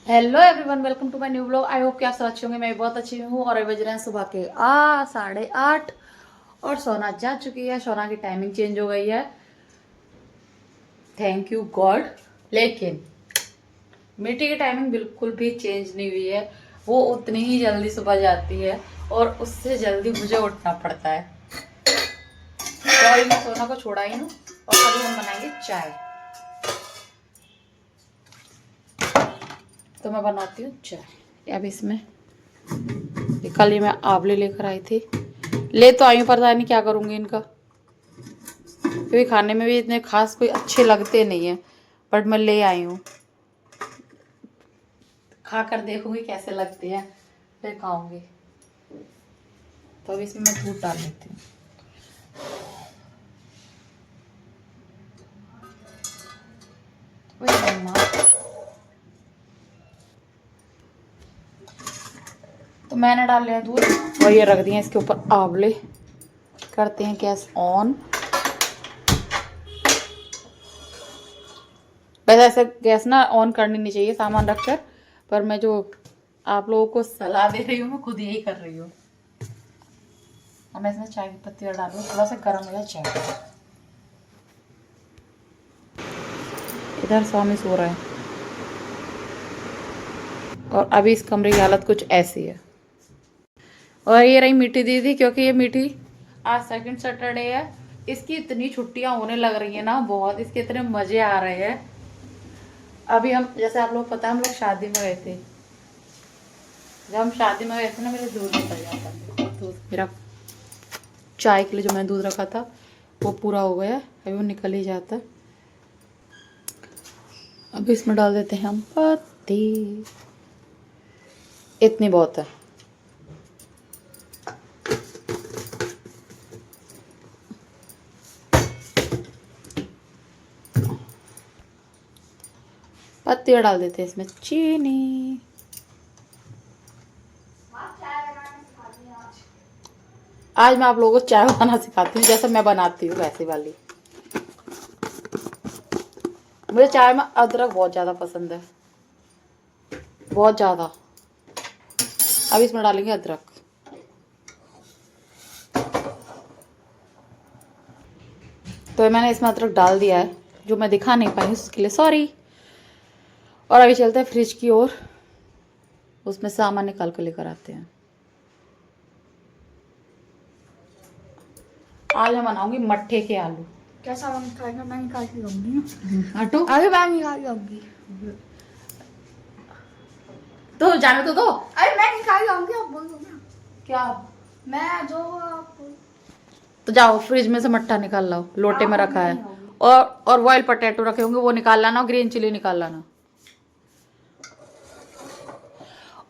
Hello everyone, welcome to my new blog. I hope कि आप सब अच्छे होंगे। मैं भी बहुत अच्छी हूँ। और अभी बज रहे हैं सुबह के 8:30 और सोना जा चुकी है। सोना की टाइमिंग चेंज हो गई है, थैंक यू गॉड। लेकिन मिट्टी की टाइमिंग बिल्कुल भी चेंज नहीं हुई है। वो उतनी ही जल्दी सुबह जाती है और उससे जल्दी मुझे उठना पड़ता है। तो अभी मैं सोना को छोड़ा ही हूँ और अभी हम बनाएंगे चाय। तो मैं बनाती हूँ चाय। अब इसमें कल ही मैं आंवले लेकर आई थी, ले तो आई हूँ, पता नहीं क्या करूँगी इनका, क्योंकि खाने में भी इतने खास कोई अच्छे लगते नहीं है। बट मैं ले आई हूँ, खा कर देखूंगी कैसे लगते हैं, फिर खाऊंगी। तो अब इसमें मैं दूध डाल देती हूँ। तो मैंने डाल लिया दूध और ये रख दिया इसके ऊपर आंवले। करते हैं गैस ऑन। वैसे ऐसे गैस ना ऑन करनी नहीं चाहिए सामान रखकर, पर मैं जो आप लोगों को सलाह दे रही हूँ मैं खुद यही कर रही हूँ। अब मैं इसमें चाय की पत्ती डाल रही हूँ, थोड़ा सा गर्म हो जाए चाय। इधर स्वामी सो रहा है और अभी इस कमरे की हालत कुछ ऐसी है। और ये रही मीठी दीदी, क्योंकि ये मीठी आज सेकंड सैटरडे है। इसकी इतनी छुट्टियां होने लग रही है ना, बहुत इसके इतने मजे आ रहे हैं। अभी हम, जैसे आप लोग पता है, हम लोग शादी में गए थे। जब हम शादी में गए थे ना, मेरे दूध निकल जाता था। तो मेरा चाय के लिए जो मैंने दूध रखा था वो पूरा हो गया, अभी वो निकल ही जाता है। अभी इसमें डाल देते हैं हम पत्ती, इतनी बहुत है। पत्ती और डाल देते हैं इसमें चीनी। आज मैं आप लोगों को चाय बनाना सिखाती हूँ, जैसे मैं बनाती हूँ वैसे वाली। मुझे चाय में अदरक बहुत ज़्यादा पसंद है, बहुत ज़्यादा। अब इसमें डालेंगे अदरक। तो मैंने इसमें अदरक डाल दिया है, जो मैं दिखा नहीं पाई उसके लिए सॉरी। और अभी चलते हैं फ्रिज की ओर, उसमें सामान निकाल कर लेकर आते हैं। आज मैं बनाऊंगी मट्ठे के आलू। कैसा बन खाएगा? मैं निकाल के लाऊंगी। हटो, अरे मैं निकाल लाऊंगी। तो जाने तो दो। अरे मैं निकाल लाऊंगी, आप बोलो ना। क्या? मैं जो आप तो जाओ फ्रिज में से मट्ठा निकाल लाओ, लोटे में रखा है। और बॉयल पोटैटो रखे होंगे, वो निकाल लाना। और ग्रीन चिली निकाल लाना।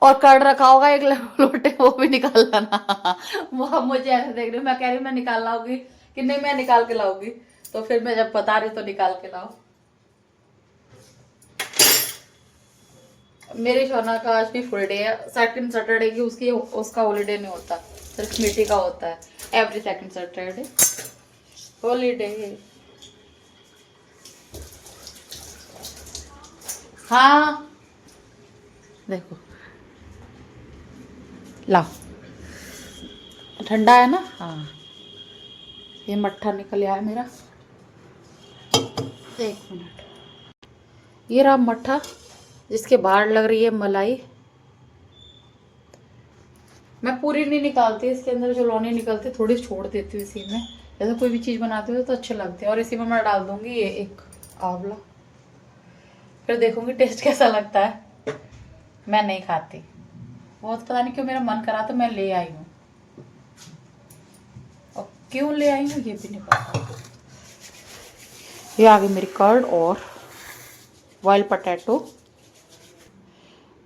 और कर्ड रखा होगा एक लोटे, वो भी निकाल लाना। वो मुझे ऐसे देख रही हूँ, मैं कह रही हूँ मैं निकाल लाऊंगी कि नहीं, मैं निकाल के लाऊंगी। तो फिर मैं जब बता रही हूँ तो निकाल के लाओ। मेरी सोना का आज भी फुल डे है। सेकंड सैटरडे की उसका हॉलीडे नहीं होता, सिर्फ मिट्टी का होता है। Every second Saturday holiday. हाँ देखो, ला, ठंडा है ना। हाँ, ये मट्ठा निकल आया मेरा। एक मिनट, ये रहा मट्ठा, जिसके बाहर लग रही है मलाई। मैं पूरी नहीं निकालती, इसके अंदर जो लौनी निकलती थोड़ी छोड़ देती हूँ इसी में। जैसे कोई भी चीज़ बनाती हूँ तो अच्छे लगते हैं। और इसी में मैं डाल दूंगी ये एक आंवला, फिर देखूंगी टेस्ट कैसा लगता है। मैं नहीं खाती, बहुत पता नहीं क्यों मेरा मन करा तो मैं ले आई हूँ। और क्यों ले आई हूँ ये भी नहीं पता। ये आ गई मेरी कर्ड और बॉयल पोटैटो।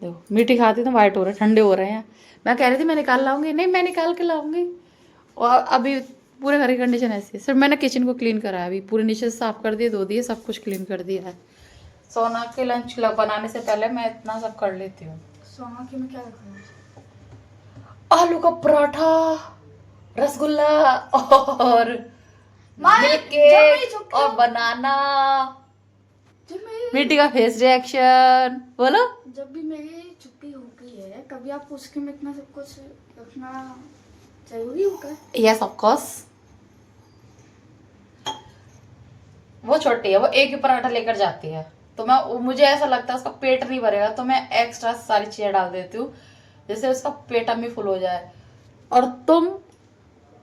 देखो, मीठी खाती तो वाइट हो रहे, ठंडे हो रहे हैं। मैं कह रही थी मैं निकाल लाऊंगी, नहीं मैं निकाल के लाऊंगी। और अभी पूरे घर की कंडीशन ऐसी है। सिर्फ मैंने किचन को क्लीन करा है, अभी पूरे नीचे से साफ कर दिए, धो दिए, सब कुछ क्लीन कर दिया है। सोना के लंच बनाने से पहले मैं इतना सब कर लेती हूँ। सोना की में क्या रखा है? आलू का पराठा, रसगुल्ला और मिल्क केक और बनाना। मिट्टी का फेस रिएक्शन बोलो। जब भी मेरी छुट्टी होती है कभी आप उसके में इतना सब कुछ रखना जरूरी होगा? Yes of course. वो छोटी है, वो एक ही पराठा लेकर जाती है, तो मुझे ऐसा लगता है उसका पेट नहीं भरेगा, तो मैं एक्स्ट्रा सारी चीजें डाल देती हूँ जिससे उसका पेट अम्मी फुल हो जाए। और तुम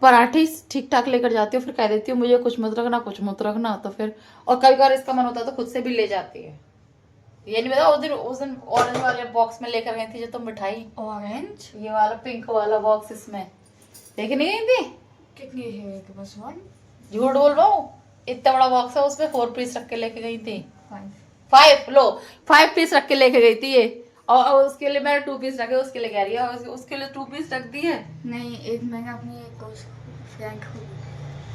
पराठे ठीक ठाक लेकर जाती हो, फिर कह देती हो मुझे कुछ मत रखना, कुछ मत रखना, तो फिर और कभी बार इसका मन होता है तो खुद से भी ले जाती है। ये नहीं पता उस दिन ऑरेंज वाले बॉक्स में लेकर गई थी जो तुम मिठाई, ऑरेंज ये वाला पिंक वाला बॉक्स, इसमें लेके नहीं गई थी? कितनी है के पास? 1 झूठ बोल रहा हूँ, इतना बड़ा बॉक्स है, उसमें 4 पीस रख के लेके गई थी। 5 5 लो, 5 पीस रख के लेके गई थी ये, और उसके लिए मैंने 2 पीस रखे, उसके लिए कह रही है उसके लिए 2 पीस रख दी है। नहीं, एक मैंने अपनी एक फ्रेंड को।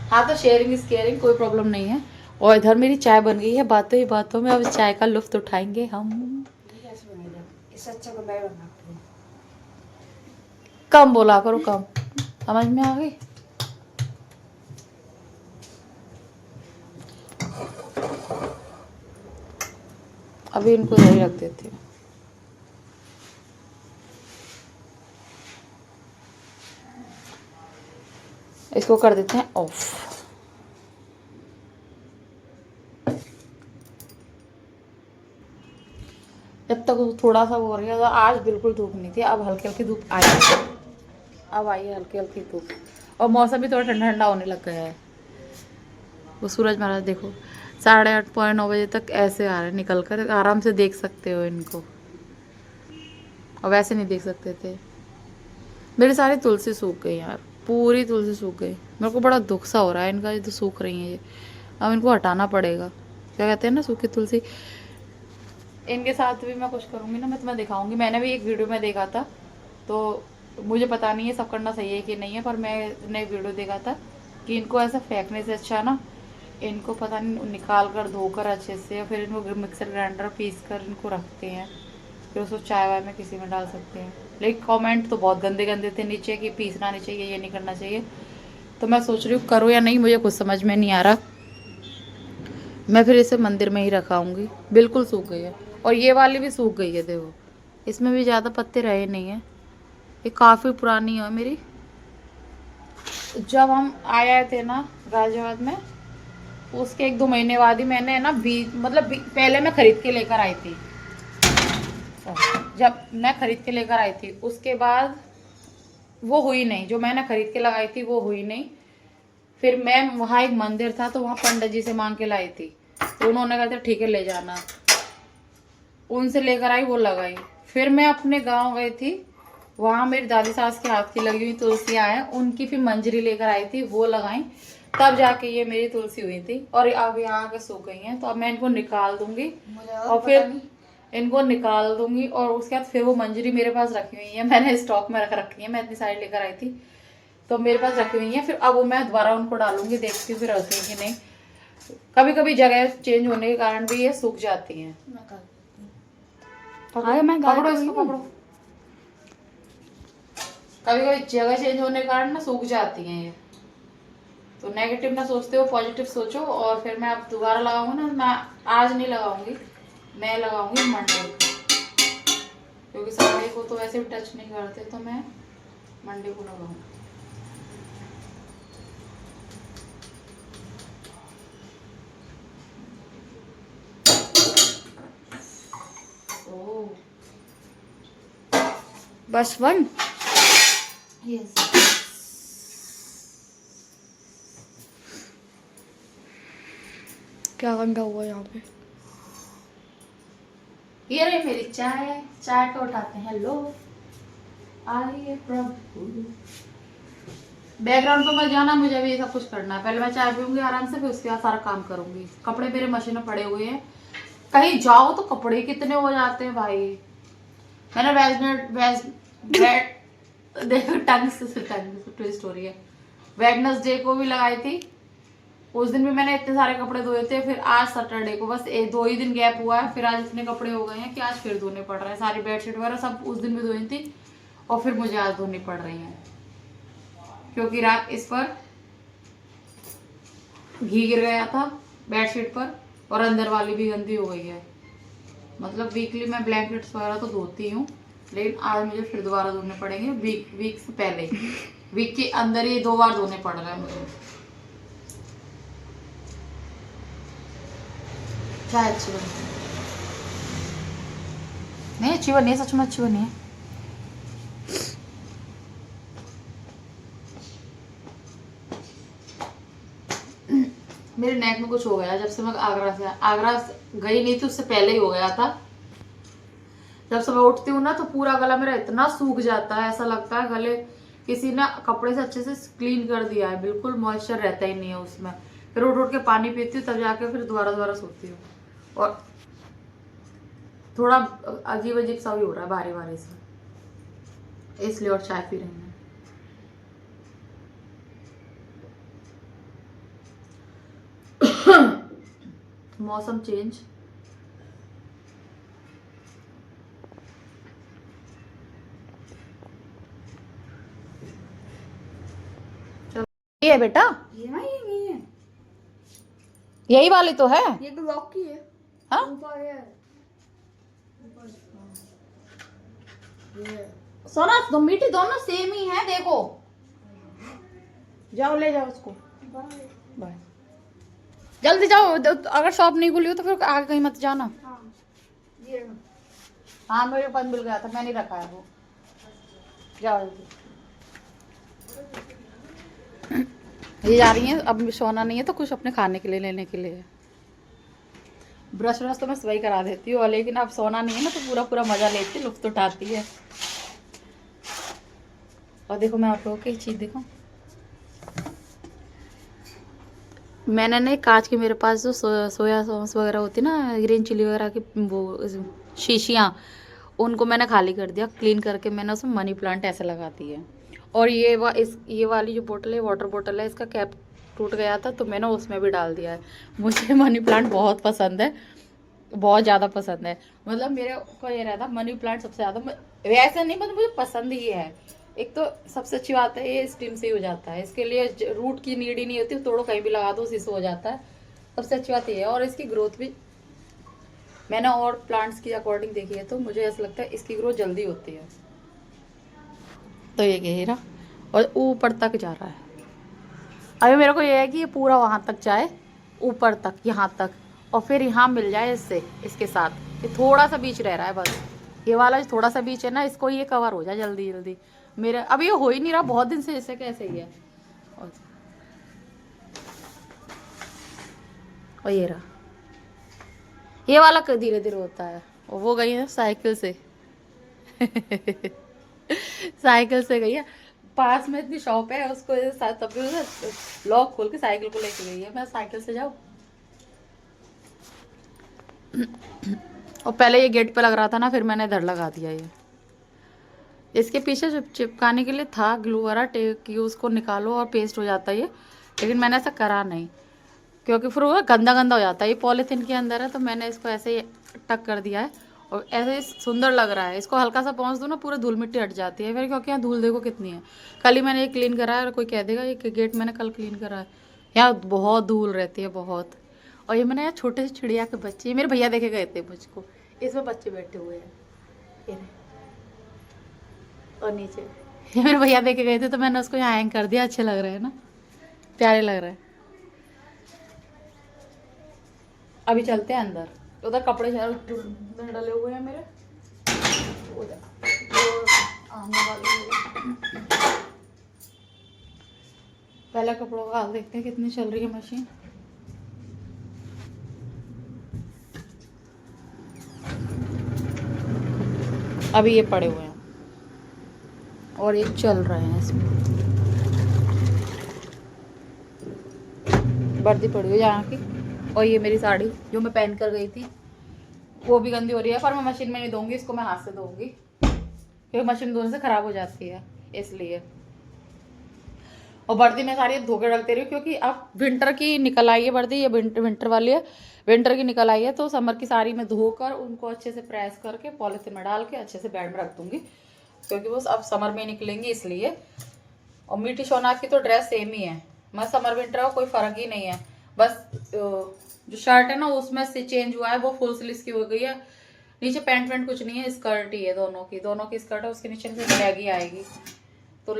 हाँ तो शेयरिंग इज केयरिंग, कोई प्रॉब्लम नहीं है। और इधर मेरी चाय बन गई है, बातों ही बातों में अब चाय का लुफ्त उठाएंगे हम। इससे अच्छा को मैं बनाती हूँ। कम बोला करो, कम, समझ में आ गई? अभी इनको यही रख देती हूँ। इसको कर देते हैं ऑफ। जब तक थोड़ा सा हो रही है, तो आज बिल्कुल धूप नहीं थी, अब हल्की हल्की धूप आई है, अब आई है हल्की हल्की धूप, और मौसम भी थोड़ा ठंडा ठंडा होने लग गया है। वो सूरज महाराज देखो 8:30 बजे तक ऐसे आ रहे हैं निकल कर, आराम से देख सकते हो इनको, और वैसे नहीं देख सकते थे। मेरी सारी तुलसी सूख गई यार, पूरी तुलसी सूख गई, मेरे को बड़ा दुख सा हो रहा है इनका, ये तो सूख रही है ये, अब इनको हटाना पड़ेगा। क्या कहते हैं ना, सूखी तुलसी। इनके साथ भी मैं कुछ करूँगी ना, मैं तुम्हें दिखाऊंगी। मैंने भी एक वीडियो में देखा था, तो मुझे पता नहीं है सब करना सही है कि नहीं है, पर मैंने एक वीडियो देखा था कि इनको ऐसा फेंकने से अच्छा ना, इनको पता नहीं निकाल कर धोकर अच्छे से, फिर इनको मिक्सर ग्राइंडर पीस कर इनको रखते हैं, फिर उसको चाय वाय में किसी में डाल सकते हैं। लेकिन कमेंट तो बहुत गंदे गंदे थे नीचे कि पीसना नहीं चाहिए, ये नहीं करना चाहिए, तो मैं सोच रही हूँ करूँ या नहीं, मुझे कुछ समझ में नहीं आ रहा। मैं फिर इसे मंदिर में ही रखाऊंगी। बिल्कुल सूख गई है, और ये वाली भी सूख गई है, देखो इसमें भी ज़्यादा पत्ते रहे नहीं हैं, ये काफ़ी पुरानी है मेरी। जब हम आए थे ना गाजियाबाद में, उसके 1-2 महीने बाद ही मैंने ना पहले मैं खरीद के लेकर आई थी, जब मैं खरीद के लेकर आई थी उसके बाद वो हुई नहीं, जो मैंने खरीद के लगाई थी वो हुई नहीं। फिर मैं वहाँ एक मंदिर था, तो वहाँ पंडित जी से मांग के लाई थी, तो उन्होंने कहा था ठीक है ले जाना, उनसे लेकर आई, वो लगाई। फिर मैं अपने गांव गई थी, वहाँ मेरी दादी सास के हाथ की लगी हुई तुलसियाँ हैं, उनकी फिर मंजरी लेकर आई थी, वो लगाई, तब जाके ये मेरी तुलसी हुई थी, और अब यहाँ के सूख गई हैं, तो अब मैं इनको निकाल दूंगी, और फिर इनको निकाल दूंगी, और उसके बाद फिर वो मंजरी मेरे पास रखी हुई है, मैंने स्टॉक में रख रखी है, मैं इतनी सारी लेकर आई थी, तो मेरे पास रखी हुई है। फिर अब वो मैं दोबारा उनको डालूंगी, देखती हूँ फिर रखती कि नहीं। कभी कभी जगह चेंज होने के कारण भी ये सूख जाती हैं। पकड़ो इसको, पकड़ो। कभी कभी जगह चेंज होने के कारण ना सूख जाती हैं ये, तो नेगेटिव ना सोचते हो, पॉजिटिव सोचो। और फिर मैं अब दोबारा लगाऊंगी ना, मैं आज नहीं लगाऊंगी, मैं लगाऊंगी मंडे को, क्योंकि संडे को तो वैसे भी टच नहीं करते, तो मैं मंडे को लगाऊंगी। बस 1? यस। क्या रंगा हुआ यहाँ पे? ये रही मेरी चाय, चाय को उठाते हैं लो, आइए प्रभु। बैकग्राउंड पे मत जाना, मुझे भी सब कुछ करना है, पहले मैं चाय पीऊंगी आराम से, फिर उसके बाद सारा काम करूंगी। कपड़े मेरे मशीन में पड़े हुए हैं, कहीं जाओ तो कपड़े कितने हो जाते हैं भाई। मैंने देखो टंग ट्विस्ट हो रही है, वेडनेसडे को भी लगाई थी, उस दिन भी मैंने इतने सारे कपड़े धोए थे। फिर आज सैटरडे को बस 2 ही दिन गैप हुआ है, फिर आज इतने कपड़े हो गए हैं कि आज फिर धोने पड़ रहे हैं। सारी बेडशीट वगैरह सब उस दिन भी धोई थी, और फिर मुझे आज धोनी पड़ रही हैं, क्योंकि रात इस पर घी गिर गया था बेडशीट पर, और अंदर वाली भी गंदी हो गई है। मतलब वीकली मैं ब्लैंकेट्स वगैरह तो धोती हूँ, लेकिन आज मुझे फिर दोबारा धोने पड़ेंगे वीक से पहले। वीक के अंदर ही 2 बार धोने पड़ रहा है मुझे। चाय अच्छी बनी नहीं? अच्छी बनी है, सच में अच्छी बनी है। मेरे नेक में कुछ हो गया जब से मैं आगरा गई नहीं थी, उससे पहले ही हो गया था। जब से मैं उठती हूँ ना तो पूरा गला मेरा इतना सूख जाता है, ऐसा लगता है गले किसी ने कपड़े से अच्छे से क्लीन कर दिया है, बिल्कुल मॉइस्चर रहता ही नहीं है उसमें। फिर उठ के पानी पीती हूँ, तब जाके फिर दोबारा सोती हूँ, और थोड़ा अजीब अजीब सा भी हो रहा है, भारी भारी सा, इसलिए। और चाय पी रही हूँ। मौसम चेंज, चलो ये है बेटा, ये ना, ये नहीं है, यही वाली तो है। ये तो लॉक की है। हाँ ऊपर है, ये सोना, दो मीठी दोनों सेम ही है, देखो। जाओ ले जाओ उसको, बाय। जल्दी जाओ, अगर शॉप नहीं खुली हो तो फिर आगे कहीं मत जाना। हाँ, ये हाँ मेरे पास मिल गया था, मैंने रखा है वो। जाओ जल्दी। ये जा रही है, अब सोना नहीं है तो कुछ अपने खाने के लिए लेने के लिए। ब्रश व्रश तो मैं सही करा देती हूँ, लेकिन अब सोना नहीं है ना तो पूरा पूरा मजा लेती है, लुत्फ उठाती है। और देखो मैं आप लोगों की चीज देखो, मैंने ना कांच के, मेरे पास जो सोया सॉस वगैरह होती है ना, ग्रीन चिली वगैरह की वो शीशियाँ, उनको मैंने खाली कर दिया, क्लीन करके मैंने उसमें मनी प्लांट ऐसे लगा दी है। और ये वाली जो बोतल है, वाटर बोतल है, इसका कैप टूट गया था तो मैंने उसमें भी डाल दिया है। मुझे मनी प्लांट बहुत पसंद है, बहुत ज़्यादा पसंद है। मतलब मेरे को ये रहता मनी प्लांट सबसे ज़्यादा, वैसे नहीं मतलब मुझे पसंद ही है। एक तो सबसे अच्छी बात है ये स्टीम से ही हो जाता है, इसके लिए रूट की नीड ही नहीं होती, तोड़ो कहीं भी लगा दो उसी से हो जाता है। सबसे अच्छी बात ये है, और इसकी ग्रोथ भी मैंने और प्लांट्स की अकॉर्डिंग देखी है तो मुझे ऐसा लगता है इसकी ग्रोथ जल्दी होती है। तो ये घेरा और ऊपर तक जा रहा है। अभी मेरे को ये है कि ये पूरा वहाँ तक जाए, ऊपर तक, यहाँ तक, और फिर यहाँ मिल जाए इससे, इसके साथ। ये थोड़ा सा बीच रह रहा है बस, ये वाला जो थोड़ा सा बीच है ना, इसको ये कवर हो जाए जल्दी जल्दी। मेरे अभी ये हो ही नहीं रहा बहुत दिन से, इससे कैसे ही है। और ये रहा, ये वाला धीरे धीरे होता है। और वो गई है साइकिल से साइकिल से गई है, पास में इतनी शॉप है उसको, तभी उसे लॉक खोल के साइकिल को लेके गई है। मैं साइकिल से जाऊँ और पहले ये गेट पे लग रहा था ना, फिर मैंने इधर लगा दिया। ये इसके पीछे चिपकाने के लिए था ग्लू वगैरह कि उसको निकालो और पेस्ट हो जाता है ये, लेकिन मैंने ऐसा करा नहीं क्योंकि फिर वो गंदा गंदा हो जाता है। ये पॉलीथीन के अंदर है तो मैंने इसको ऐसे ही टक कर दिया है, और ऐसे सुंदर लग रहा है। इसको हल्का सा पहुँच दो ना, पूरा धूल मिट्टी हट जाती है फिर, क्योंकि यहाँ धूल देखो कितनी है। कल ही मैंने ये क्लीन करा है, और कोई कह देगा ये गेट मैंने कल क्लीन करा है। यहाँ बहुत धूल रहती है बहुत। और ये मैंने यहाँ छोटे से चिड़िया के बच्चे, ये मेरे भैया देखे गए थे मुझको, इसमें बच्चे बैठे हुए हैं ये, और नीचे ये मेरे भैया देखे गए थे तो मैंने उसको यहाँ हैंग कर दिया। अच्छे लग रहे हैं ना, प्यारे लग रहे हैं। अभी चलते हैं अंदर, उधर कपड़े डले हुए हैं मेरे, उधर आने वाले। पहले कपड़ों का हाल देखते हैं कितनी चल रही है मशीन। अभी ये पड़े हुए हैं और एक चल रहे हैं, इसमें वर्दी पड़ी हुई यहाँ की। और ये मेरी साड़ी जो मैं पहन कर गई थी वो भी गंदी हो रही है, पर मैं मशीन में नहीं दूंगी इसको, मैं हाथ से धोऊंगी क्योंकि मशीन धोने से ख़राब हो जाती है इसलिए। और वर्दी में सारी धो के रखते रही क्योंकि अब विंटर की निकल आई है वर्दी, ये विंटर वाली है, विंटर की निकल आई है तो समर की साड़ी में धोकर उनको अच्छे से प्रेस करके पॉलिथीन में डाल के अच्छे से बेड में रख दूंगी क्योंकि वो अब समर में निकलेंगी इसलिए। और मीठी सोनाथ की तो ड्रेस सेम ही है, मैं समर विंटर का कोई फ़र्क ही नहीं है। बस जो शर्ट है ना उसमें से चेंज हुआ है, वो फुल स्लीव्स की हो गई है, नीचे पैंट वैंट कुछ नहीं है, स्कर्ट ही है, दोनों की स्कर्ट है, उसके नीचे से लेगी आएगी। तो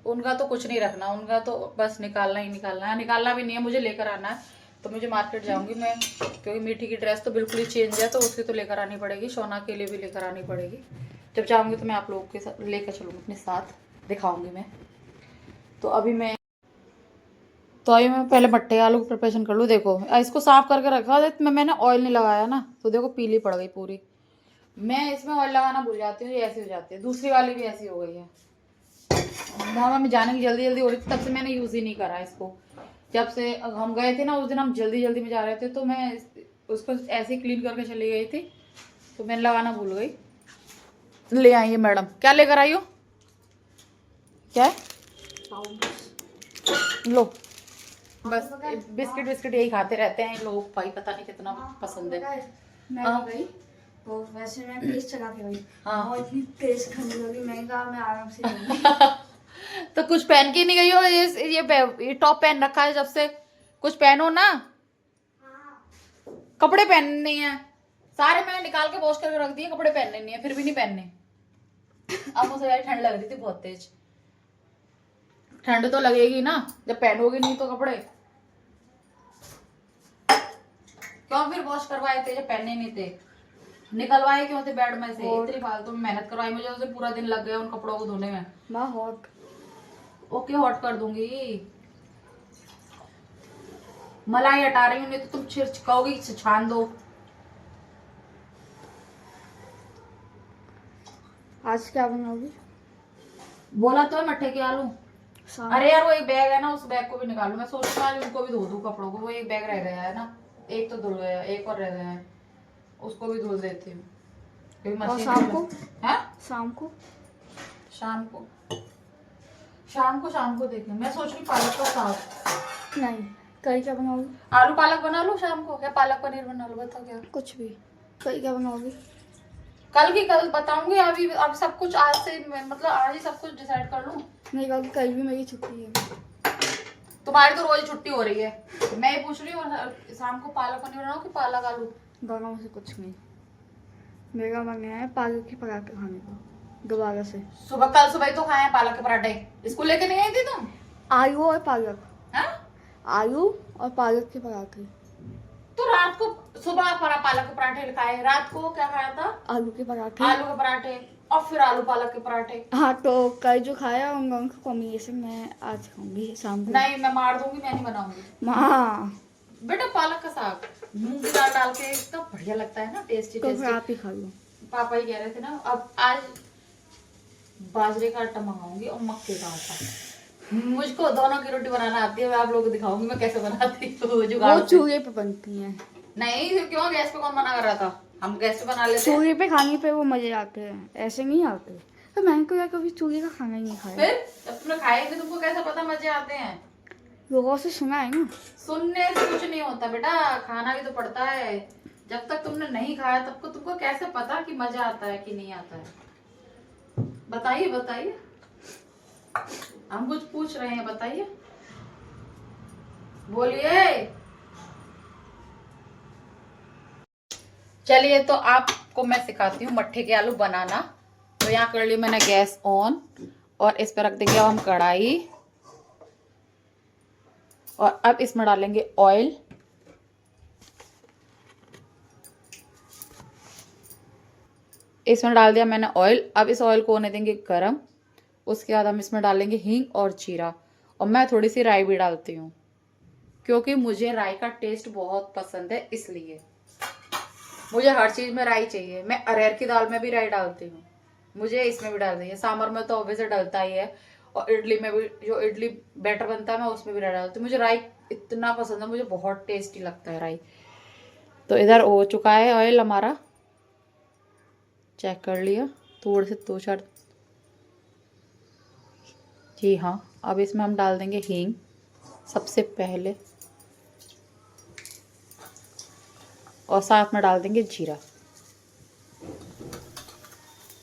उनका तो कुछ नहीं रखना, उनका तो बस निकालना ही निकालना है। निकालना भी नहीं है, मुझे लेकर आना है। तो मुझे मार्केट जाऊंगी मैं, क्योंकि मीठी की ड्रेस तो बिल्कुल ही चेंज है, तो उसकी तो लेकर आनी पड़ेगी। सोना के लिए भी लेकर आनी पड़ेगी। जब जाऊंगी तो मैं आप लोगों के साथ लेकर चलूँगी, अपने साथ दिखाऊंगी मैं। तो अभी मैं पहले मट्टे आलू की प्रिपरेशन कर लूँ। देखो इसको साफ करके रखा था, मैंने ऑयल नहीं लगाया ना, तो देखो पीली पड़ गई पूरी। मैं इसमें ऑयल लगाना भूल जाती हूँ, ये ऐसी हो जाती है। दूसरी वाली भी ऐसी हो गई है। मामा में जाने की जल्दी जल्दी हो रही थी, तब से मैंने यूज़ ही नहीं करा इसको। जब से हम गए थे ना, उस दिन हम जल्दी जल्दी में जा रहे थे, तो मैं उसको ऐसे ही क्लीन करके चली गई थी, तो मैंने लगाना भूल गई। ले आई है मैडम, क्या लेकर आई हो? क्या है? लो बस बिस्किट बिस्किट यही खाते रहते हैं लोग भाई, पता नहीं कितना पसंद है। मैं गई तो वैसे मैं तेज चला के गई। हाँ। और इतनी तेज ठंडी लगी, मैं कहा मैं आराम से जाऊंगी। तो कुछ पहन के नहीं गई हो? ये टॉप पहन रखा है जब से, कुछ पहनो ना। कपड़े पहनने नहीं है सारे, मैंने निकाल के वॉश करके रख दिए, कपड़े पहनने नहीं है, फिर भी नहीं पहनने। अब मुझे यार ठंड लग रही थी बहुत तेज। ठंड तो लगेगी ना जब पहनोगे नहीं तो कपड़े। क्यों फिर वॉश करवाए थे जब पहनने नहीं थे? निकलवाए क्यों थे बेड में से? इतनी फालतू में मेहनत करवाई मुझे, उसे पूरा दिन लग गया उन कपड़ों को धोने में। माँ हॉट। ओके हॉट कर दूंगी। मलाई हटा रही हूँ, नहीं तो तुम कहोगी छान दो। आज क्या बनाओगी? बोला तो है मट्ठे के आलू। अरे यार वो एक बैग है ना, उस बैग को भी निकालू। मैं सोच रहा हूँ उनको भी धो दूँ कपड़ों को। वो एक बैग रह गया है ना, एक तो धुल गया, एक और रह गया है, उसको भी धुल देती हूँ। और शाम को? है शाम को? शाम को शाम को देखें। मैं सोच रही पालक का साग। नहीं, कल क्या बनाओगी? आलू पालक बना लो शाम को, क्या पालक पनीर बना लो, बताओ क्या? कुछ भी। कल क्या बनाओगी? कल की कल बताऊंगी। अभी अब सब कुछ आज से, मतलब आज ही सब कुछ डिसाइड कर लूं। नहीं, कल भी मेरी छुट्टी है। तुम्हारी तो रोज छुट्टी हो रही है। मैं ये पूछ रही हूँ शाम को पालक पनीर बनाओ कि पालक आलू? दोनों से कुछ नहीं। मेरा मन है पालक के पराठे खाने का दोबारा से। कल सुबह तो खाए हैं पालक के पराठे। स्कूल लेके नहीं आई थी तुम? आलू और पालक। हाँ? आलू और पालक के पराठे। तो रात को सुबह पालक के पराठे खाए, रात को क्या खाया था? आलू के पराठे। आलू के पराठे और फिर आलू पालक के पराठे। हाँ, तो कल जो खाया उन दोनों का कॉम्बिनेशन मैं आज खाऊंगी शाम को। नहीं मैं मार दूंगी, मैं नहीं बनाऊंगी। माँ बेटा पालक का साग मूंग की दाल डाल के इतना बढ़िया लगता है ना, टेस्टी तो फिर टेस्टी। आप ही खा लो। पापा ही कह रहे थे ना। अब आज बाजरे का आटा मंगाऊंगी और मक्के का आटा। मुझको दोनों की रोटी बनाना आती है, मैं आप लोगों को दिखाऊंगी मैं कैसे बनाती हूँ। वो चूल्हे पे बनती हैं। नहीं क्यों, गैस पे कौन मना कर रहा था? हम गैस पे बना लेते हैं। चूल्हे पे खाने पे वो मजे आते हैं, ऐसे नहीं आते। तो मैंने तो यार कभी चूल्हे का खाना ही नहीं खाया। फिर जब तुमने खाए थे तुमको कैसे पता मजे आते हैं? लोगों से सुना है ना। सुनने से कुछ नहीं होता बेटा, खाना भी तो पड़ता है। जब तक तुमने नहीं खाया तब को तुमको कैसे पता कि मजा आता है कि नहीं आता है? बताइए बताइए, हम कुछ पूछ रहे हैं, बताइए बोलिए। चलिए तो आपको मैं सिखाती हूँ मट्ठे के आलू बनाना। तो यहाँ कर ली मैंने गैस ऑन, और इस पर रख देंगे अब हम कढ़ाई, और अब इसमें डालेंगे ऑयल। इसमें डाल दिया मैंने ऑयल। अब इस ऑयल को होने देंगे गरम। उसके बाद हम इसमें डालेंगे हींग और जीरा, और मैं थोड़ी सी राई भी डालती हूँ क्योंकि मुझे राई का टेस्ट बहुत पसंद है, इसलिए मुझे हर चीज में राई चाहिए। मैं अरहर की दाल में भी राई डालती हूँ, मुझे इसमें भी डाल देंगे। सांभर में तो ऑब्वियसली डलता ही है, और इडली में भी, जो इडली बैटर बनता है मैं उसमें भी राई डालती हूँ। मुझे राई इतना पसंद है, मुझे बहुत टेस्टी लगता है राई। तो इधर हो चुका है ऑयल हमारा, चेक कर लिया, थोड़े से 2-4। जी हाँ, अब इसमें हम डाल देंगे हींग सबसे पहले, और साथ में डाल देंगे जीरा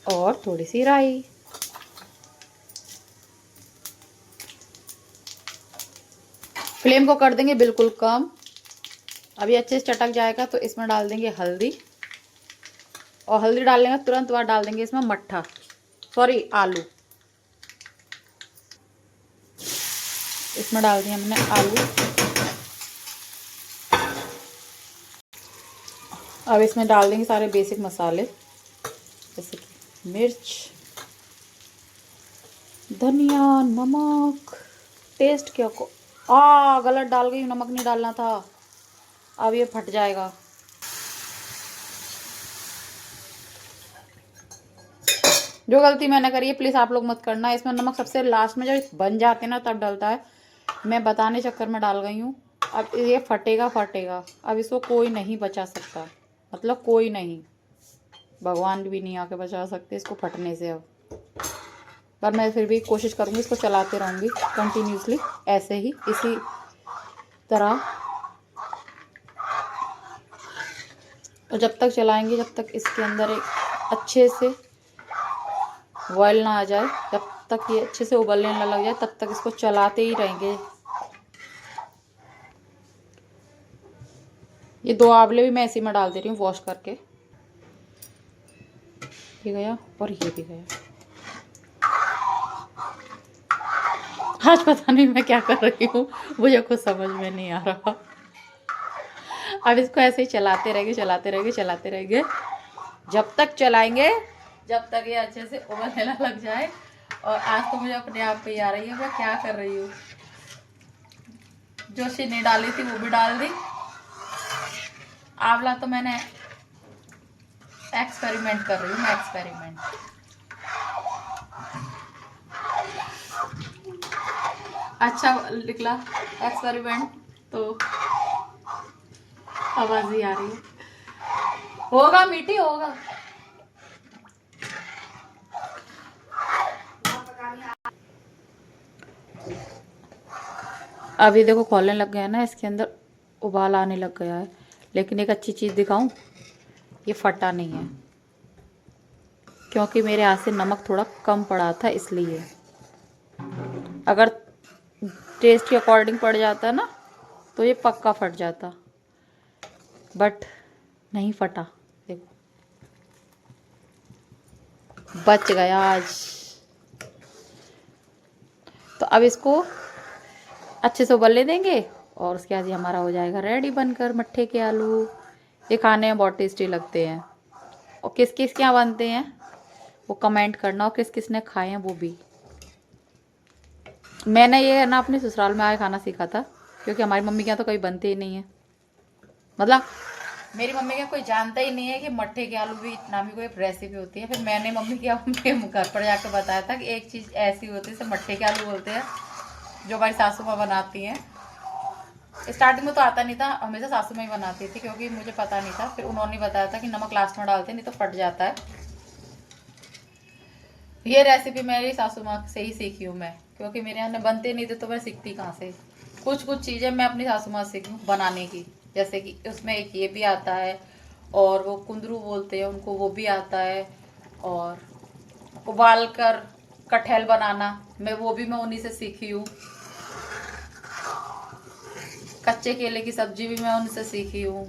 और थोड़ी सी राई। फ्लेम को कर देंगे बिल्कुल कम। अभी अच्छे से चटक जाएगा तो इसमें डाल देंगे हल्दी, और हल्दी डालने के तुरंत बाद डाल देंगे इसमें मट्ठा, सॉरी आलू। इसमें डाल दिए हमने आलू। अब इसमें डाल देंगे सारे बेसिक मसाले, जैसे कि मिर्च, धनिया, नमक, टेस्ट क्या को गलत डाल गई, नमक नहीं डालना था, अब ये फट जाएगा। जो गलती मैंने करी है प्लीज़ आप लोग मत करना। इसमें नमक सबसे लास्ट में जब बन जाते हैं ना तब डलता है, मैं बताने चक्कर में डाल गई हूँ। अब ये फटेगा फटेगा, अब इसको कोई नहीं बचा सकता, मतलब कोई नहीं, भगवान भी नहीं आके बचा सकते इसको फटने से। अब पर मैं फिर भी कोशिश करूँगी, इसको चलाते रहूँगी कंटिन्यूसली, ऐसे ही इसी तरह। और जब तक चलाएंगे, जब तक इसके अंदर एक अच्छे से बॉयल ना आ जाए, जब तक ये अच्छे से उबलने ना लग जाए, तब तक इसको चलाते ही रहेंगे। ये 2 आंवले भी मैं इसी में डाल दे रही हूँ वॉश करके। ये गया और ये भी गया। आज पता नहीं मैं क्या कर रही हूँ, मुझे कुछ समझ में नहीं आ रहा। अब इसको ऐसे ही चलाते रहेंगे, चलाते रहेंगे, चलाते रहेंगे, जब तक चलाएंगे जब तक ये अच्छे से उबलने ना लग जाए। और आज तो मुझे अपने आप पे ही आ रही है मैं क्या कर रही हूँ। जो चीनी डाली थी वो भी डाल दी। आंवला तो मैंने एक्सपेरिमेंट कर रही हूँ मैं, एक्सपेरिमेंट। अच्छा निकला एक्सपेरिमेंट तो आवाज ही आ रही है। होगा मीठी होगा। अभी देखो खोलने लग गया ना, इसके अंदर उबाल आने लग गया है। लेकिन एक अच्छी चीज़ दिखाऊं, ये फटा नहीं है, क्योंकि मेरे हाथ से नमक थोड़ा कम पड़ा था इसलिए। अगर टेस्ट के अकॉर्डिंग पड़ जाता ना तो ये पक्का फट जाता, बट नहीं फटा। देखो बच गया आज। तो अब इसको अच्छे से उबलने देंगे और उसके बाद ये हमारा हो जाएगा रेडी बनकर मट्ठे के आलू। ये खाने में बहुत टेस्टी लगते हैं। और किस किस के यहाँ बनते हैं वो कमेंट करना, और किस किस ने खाए हैं वो भी। मैंने ये ना अपने ससुराल में आए खाना सीखा था, क्योंकि हमारी मम्मी के यहाँ तो कभी बनते ही नहीं है। मतलब मेरी मम्मी का कोई जानता ही नहीं है कि मट्ठे के आलू भी इतना भी कोई रेसिपी होती है। फिर मैंने मम्मी के घर पर जाकर बताया था कि एक चीज़ ऐसी होती है, इसे मट्ठे के आलू बोलते हैं, जो हमारी सासू माँ बनाती हैं। स्टार्टिंग में तो आता नहीं था, हमेशा सासू माँ ही बनाती थी, क्योंकि मुझे पता नहीं था। फिर उन्होंने बताया था कि नमक लास्ट में डालते नहीं तो फट जाता है। ये रेसिपी मेरी सासू माँ से ही सीखी हूँ मैं, क्योंकि मेरे यहाँ बनते नहीं थे तो मैं सीखती कहाँ से। कुछ कुछ चीज़ें मैं अपनी सासू माँ से सीखी हूँ बनाने की, जैसे कि उसमें एक ये भी आता है, और वो कुंदरू बोलते हैं उनको, वो भी आता है। और उबाल कर कटहल बनाना मैं उन्हीं से सीखी हूँ। कच्चे केले की सब्जी भी मैं उनसे सीखी हूँ।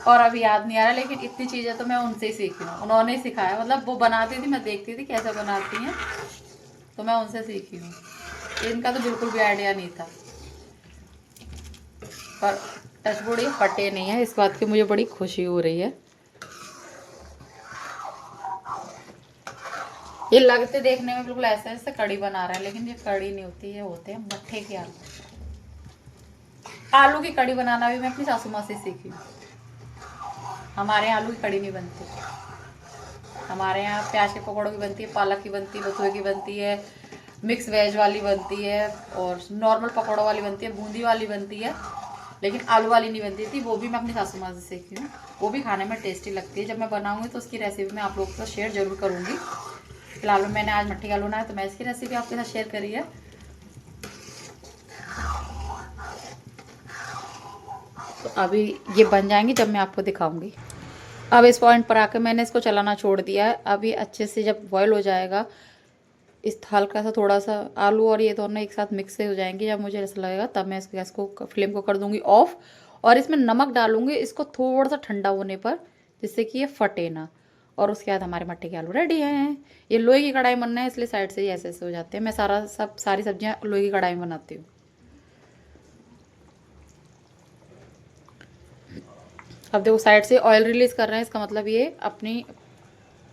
और अभी याद नहीं आ रहा, लेकिन इतनी चीज़ें तो मैं उनसे ही सीखी हूँ, उन्होंने ही सिखाया। मतलब वो बनाती थी, मैं देखती थी कैसे बनाती हैं, तो मैं उनसे सीखी हूँ। इनका तो बिल्कुल भी आइडिया नहीं था। पर टचवुड ये फटे नहीं है, इस बात की मुझे बड़ी खुशी हो रही है। ये लगते देखने में बिल्कुल ऐसा जैसे कड़ी बना रहा है, लेकिन ये कड़ी नहीं होती, ये होते हैं मट्ठे के आलू। आलू की कड़ी बनाना भी मैं अपनी सासू माँ से सीखी हूँ। हमारे यहाँ आलू की कड़ी नहीं बनती, हमारे यहाँ प्याज के पकौड़ों की बनती है, पालक की बनती है, बथुए की बनती है, मिक्स वेज वाली बनती है, और नॉर्मल पकौड़ों वाली बनती है, बूंदी वाली बनती है, लेकिन आलू वाली नहीं बनती थी। वो भी मैं अपनी सासू माँ से सीखी हूँ। वो भी खाने में टेस्टी लगती है। जब मैं बनाऊँगी तो उसकी रेसिपी मैं आप लोगों के साथ शेयर जरूर करूँगी। फिलहाल मैंने आज मट्ठे का आलू बनाया तो मैं इसकी रेसिपी आपके साथ शेयर करी है। तो अभी ये बन जाएंगे जब मैं आपको दिखाऊंगी। अब इस पॉइंट पर आकर मैंने इसको चलाना छोड़ दिया है। अभी अच्छे से जब बॉयल हो जाएगा, इस हल्का सा थोड़ा सा आलू और ये दोनों एक साथ मिक्स हो जाएंगे, जब मुझे ऐसा लगेगा तब मैं इस गैस को फ्लेम को कर दूंगी ऑफ, और इसमें नमक डालूंगी इसको थोड़ा सा ठंडा होने पर, जिससे कि ये फटे ना। और उसके बाद हमारे मट्ठे के आलू रेडी हैं। ये लोहे की कढ़ाई बनना है, इसलिए साइड से ही ऐसे ऐसे हो जाते हैं। मैं सारी सब्जियां लोहे की कढ़ाई में बनाती हूँ। अब देखो साइड से ऑयल रिलीज कर रहे हैं, इसका मतलब ये अपनी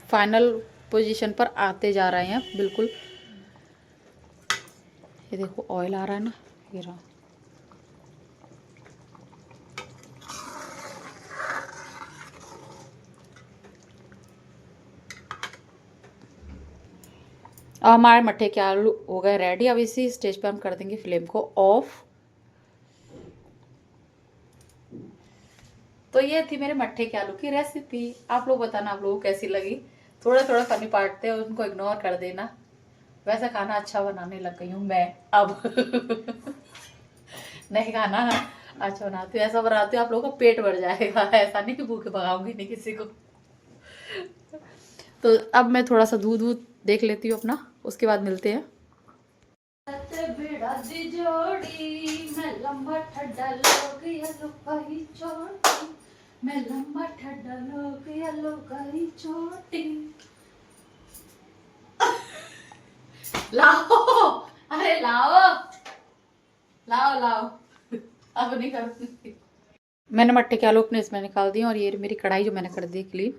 फाइनल पोजीशन पर आते जा रहे हैं बिल्कुल। ये देखो ऑयल आ रहा है ना, ये रहा। अब हमारे मट्ठे के आलू हो गए रेडी। अब इसी स्टेज पर हम कर देंगे फ्लेम को ऑफ। तो ये थी मेरे मट्ठे के आलू की रेसिपी। आप लोग बताना आप लोगों को कैसी लगी। थोड़ा थोड़ा फनी पार्ट थे, उनको इग्नोर कर देना। वैसे खाना अच्छा बनाने लग गई हूँ मैं अब। नहीं, खाना अच्छा बनाती हूँ, ऐसा बनाती हूँ आप लोगों का पेट भर जाएगा। ऐसा नहीं कि भूखे भगाऊंगी नहीं किसी को। तो अब मैं थोड़ा सा दूध वूध देख लेती हूँ अपना, उसके बाद मिलते हैं। लाओ, अरे लाओ लाओ लाओ। अब नहीं करूँगी। मैंने मट्ठे के आलू अपने इसमें निकाल दिए और ये मेरी कढ़ाई जो मैंने कर दी क्लीन,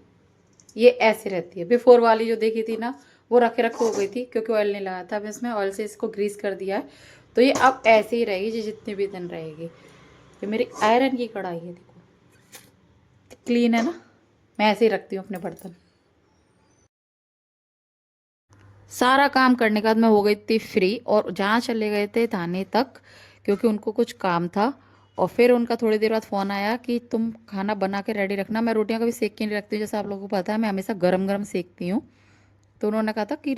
ये ऐसे रहती है। बिफोर वाली जो देखी थी ना, वो रखे रखे हो गई थी क्योंकि ऑयल नहीं लगाया था। अब इसमें ऑयल से इसको ग्रीस कर दिया है, तो ये अब ऐसे ही रहेगी जितने भी दिन रहेगी। ये मेरी आयरन की कढ़ाई है, देखो क्लीन है ना। मैं ऐसे ही रखती हूँ अपने बर्तन। सारा काम करने के बाद मैं हो गई थी फ्री, और जहाँ चले गए थे थाने तक क्योंकि उनको कुछ काम था। और फिर उनका थोड़ी देर बाद फ़ोन आया कि तुम खाना बना के रेडी रखना। मैं रोटियां कभी सेक के नहीं रखती हूँ, जैसे आप लोगों को पता है, मैं हमेशा गरम गरम सेकती हूँ। तो उन्होंने कहा था कि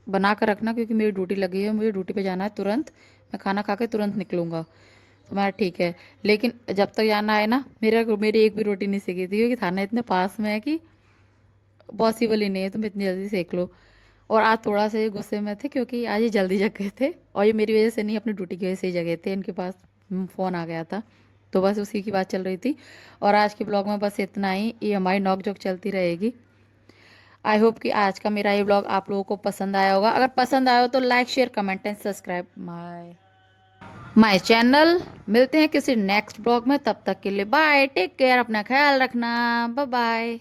बना कर रखना क्योंकि मेरी ड्यूटी लगी है, मुझे ड्यूटी पे जाना है तुरंत। मैं खाना खा के तुरंत निकलूँगा। तो मैं ठीक है, लेकिन जब तक जाना है ना, मेरी एक भी रोटी नहीं सेकी थी क्योंकि थाना इतने पास में है कि पॉसिबल ही नहीं है तुम इतनी जल्दी सेक लो। और आज थोड़ा से गुस्से में थे क्योंकि आज ये जल्दी जग गए थे, और ये मेरी वजह से नहीं, अपनी ड्यूटी की वजह से ही जगह थे। इनके पास फ़ोन आ गया था, तो बस उसी की बात चल रही थी। और आज के ब्लॉग में बस इतना ही। ये हमारी नोक झोंक चलती रहेगी। आई होप कि आज का मेरा ये ब्लॉग आप लोगों को पसंद आया होगा। अगर पसंद आया हो तो like share comment and subscribe my channel. मिलते हैं किसी नेक्स्ट ब्लॉग में, तब तक के लिए बाय, टेक केयर, अपना ख्याल रखना, बाय बाय।